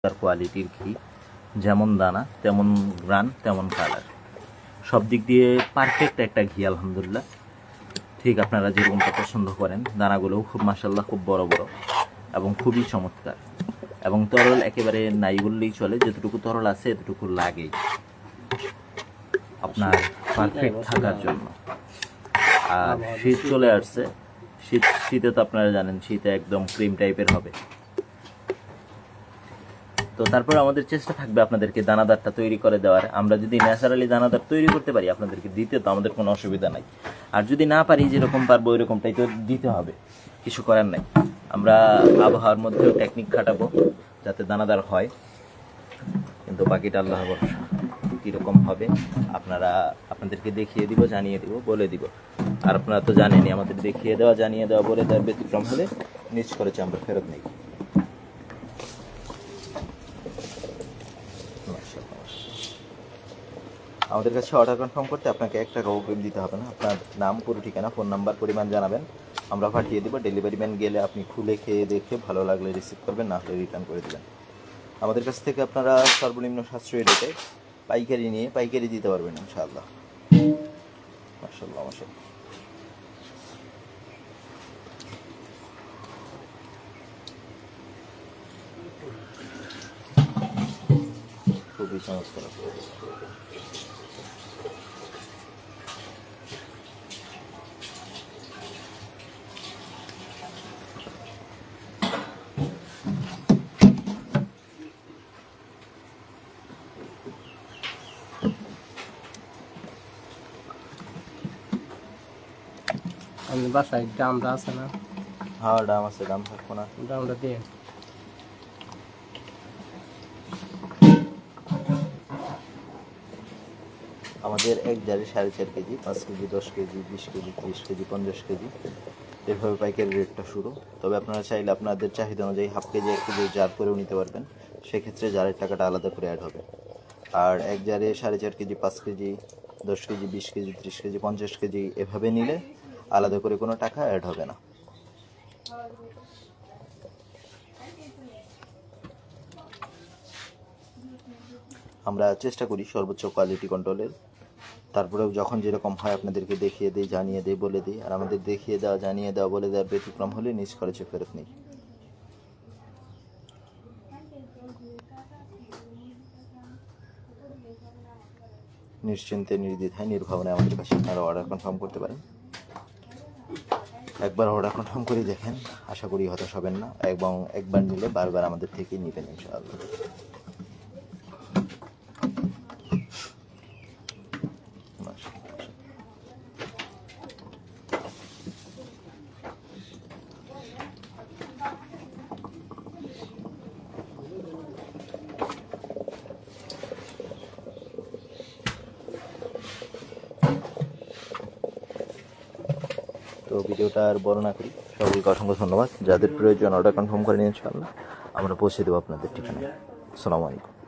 কোয়ালিটির ঘি, যেমন দানা তেমন গ্রান তেমন কালার, সব দিক দিয়ে পারফেক্ট একটা ঘি আলহামদুলিল্লাহ। ঠিক আপনারা যেরকমটা পছন্দ করেন। দানাগুলোও খুব মাশাআল্লাহ খুব বড় বড় এবং খুবই চমৎকার, এবং তরল একেবারে নাই বললেই চলে, যতটুকু তরল আছে এতটুকু লাগেই আপনার পারফেক্ট থাকার জন্য। আর শীত চলে আসছে, শীতে তো আপনারা জানেন শীতে একদম ক্রিম টাইপের হবে। তো তারপর আমাদের চেষ্টা থাকবে আপনাদেরকে দানাদারটা তৈরি করে দেওয়ার। আমরা যদি ন্যাচারালি দানাদার তৈরি করতে পারি আপনাদেরকে দিতে, তো আমাদের কোনো অসুবিধা নাই। আর যদি না পারি, যেরকম পারবো ওইরকমটাই তো দিতে হবে, কিছু করার নাই। আমরা আবহাওয়ার মধ্যেও টেকনিক খাটাবো যাতে দানাদার হয়, কিন্তু বাকিটা আল্লাহ ভরসা। কীরকম হবে আপনাদেরকে দেখিয়ে দিব, জানিয়ে দিব, বলে দিব। আর আপনারা তো জানেনই, আমাদের দেখিয়ে দেওয়া, জানিয়ে দেওয়া, বলে দেওয়ার ব্যতিক্রম হলে নিজ খরচে আমরা ফেরত নেই। আমাদের কাছে অর্ডার কনফার্ম করতে আপনাকে 1 টাকা অগ্রিম দিতে হবে না। আপনার নাম, পুরো ঠিকানা, ফোন নাম্বার, পরিমাণ জানাবেন, আমরা পাঠিয়ে দেবো। ডেলিভারি ম্যান গেলে আপনি খুলে খেয়ে দেখে ভালো লাগলে রিসিভ করবেন, না হলে রিটার্ন করে দেবেন। আমাদের কাছ থেকে আপনারা সর্বনিম্ন সাশ্রয়ী রেটে পাইকারি নিয়ে পাইকারি দিতে পারবেন ইনশাআল্লাহ। মাশাআল্লাহ মাশাআল্লাহ। খুবই চমৎকার। বাসায় ডামটা আছে না? হ্যাঁ ডাম আছে, ডাম থাকবো না? ডামটা দিয়ে আমাদের এক জারে 4.5 KG, 5 KG, 10 KG, 20 KG, 30 KG, 50 KG, এভাবে পাইকারি রেটটা শুরু। তবে আপনারা চাইলে আপনাদের চাহিদা অনুযায়ী হাফ কেজি, 1 কেজি জার করেও নিতে পারবেন। সেক্ষেত্রে জারের টাকাটা আলাদা করে অ্যাড হবে। আর এক জারে 4.5 KG, 5 KG, 10 KG, 20 KG, 30 KG, 50 KG এভাবে নিলে আলাদা করে কোনো টাকা অ্যাড হবে না। আমরা চেষ্টা করি সর্বোচ্চ কোয়ালিটি কন্ট্রোলের। তারপরেও যখন যেরকম হয় আপনাদেরকে দেখিয়ে দিই, জানিয়ে দিই, বলে দিই। আর আমাদের দেখিয়ে দেওয়া, জানিয়ে দেওয়া, বলে দেওয়ার ব্যতিক্রম হলে নিজ খরচে ফেরত নেই। নিশ্চিন্তে, নির্দ্বিধায়, নির্ভাবনায় আমাদের কাছে আপনারা অর্ডার কনফার্ম করতে পারেন। একবার অর্ডার কনফার্ম করে দেখেন, আশা করি হতাশ হবেন না, এবং একবার নিলে বারবার আমাদের থেকেই নেবেন ইনশাআল্লাহ। তো ভিডিওটা আর বড় না করি, সকলকে অসংখ্য ধন্যবাদ। যাদের প্রয়োজন অর্ডার কনফার্ম করে নিন ইনশাআল্লাহ, আমরা পৌঁছে দেবো আপনাদের ঠিকানায়। আসসালামু আলাইকুম।